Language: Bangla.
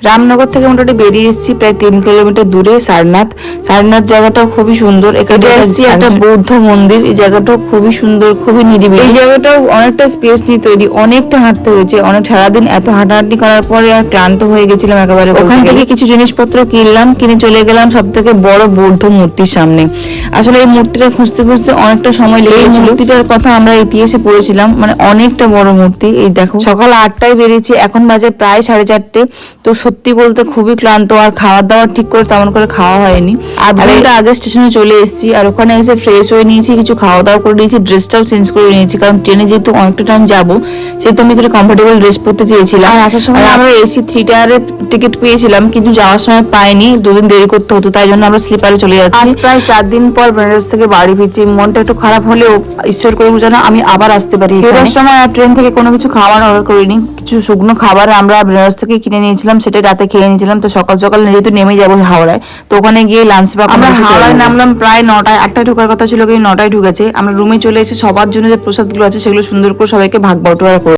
রামনগর থেকে মোটামুটি বেরিয়ে এসেছি প্রায় 3 কিলোমিটার দূরে সারনাথ। সারনাথ জায়গাটাও খুবই সুন্দর। এখানে এসেছি একটা বৌদ্ধ মন্দির, এই জায়গাটাও খুবই সুন্দর, খুবই নিরিবিলি। এই জায়গাটাও অনেকটা স্পেস নিয়ে তৈরি, অনেকটা হাঁটতে হয়েছে, অনেক সারাদিন এত হাঁটাহাঁটি করার পরে আর ক্লান্ত হয়ে গেছিলাম একেবারে। ওখান থেকে কিছু জিনিসপত্র কিনলাম, কিনে চলে গেলাম সব থেকে বড় বৌদ্ধ মূর্তির সামনে। আসলে এই মূর্তিটা খুঁজতে খুঁজতে অনেকটা সময় লেগেছিল। মূর্তিটার কথা আমরা ইতিহাসে পড়েছিলাম, মানে অনেকটা বড় মূর্তি। এই দেখো, সকাল 8টায় বেরিয়েছি, এখন বাজে প্রায় 4:30। তো সত্যি বলতে খুবই ক্লান্ত, আর খাওয়ার দাওয়ার ঠিক করে তেমন করে খাওয়া হয়নি। আর ঘন্টা আগে স্টেশনে চলে এসেছি, আর ওখানে এসে ফ্রেশ হয়ে নিয়েছি, কিছু খাওয়া দাওয়া করে নিয়েছি, ড্রেসটাও চেঞ্জ করে নিয়েছি, কারণ ট্রেনে যেহেতু অনেকটা টাইম যাবো সেহেতু আমি একটু কমফোর্টেবল ড্রেস পরতে চেয়েছিলাম। আর আসার সময় আমরা এসি 3 টায়ারের টিকিট পেয়েছিলাম, কিন্তু যাওয়ার সময় পাইনি, 2 দিন দেরি করতে হতো, তাই জন্য আমরা স্লিপারে চলে যাচ্ছি। আজ প্রায় 4 দিন পর বেনারস থেকে বাড়ি ফিরছি। মনটা একটু খারাপ হলেও ঈশ্বর করে যেন আমি আবার আসতে পারি। ফেরার সময় আর ট্রেন থেকে কোনো কিছু খাবার অর্ডার করিনি, কিছু শুকনো খাবার আমরা বেনারস থেকে কিনে নিয়েছিলাম, সেটাই রাতে খেয়ে নিয়েছিলাম। তো সকাল সকাল যেহেতু নেমে যাবো হাওড়ায়, তো ওখানে গিয়ে লাঞ্চ বা আমরা হাওড়ায় নামলাম প্রায় 9টায়। 8টায় ঢোকার কথা ছিল, কিন্তু 9টায় ঢুকেছে। আমরা রুমে চলে এসে সবার জন্য যে প্রসাদগুলো আছে সেগুলো সুন্দর করে সবাইকে ভাগ বটোয়ারা করে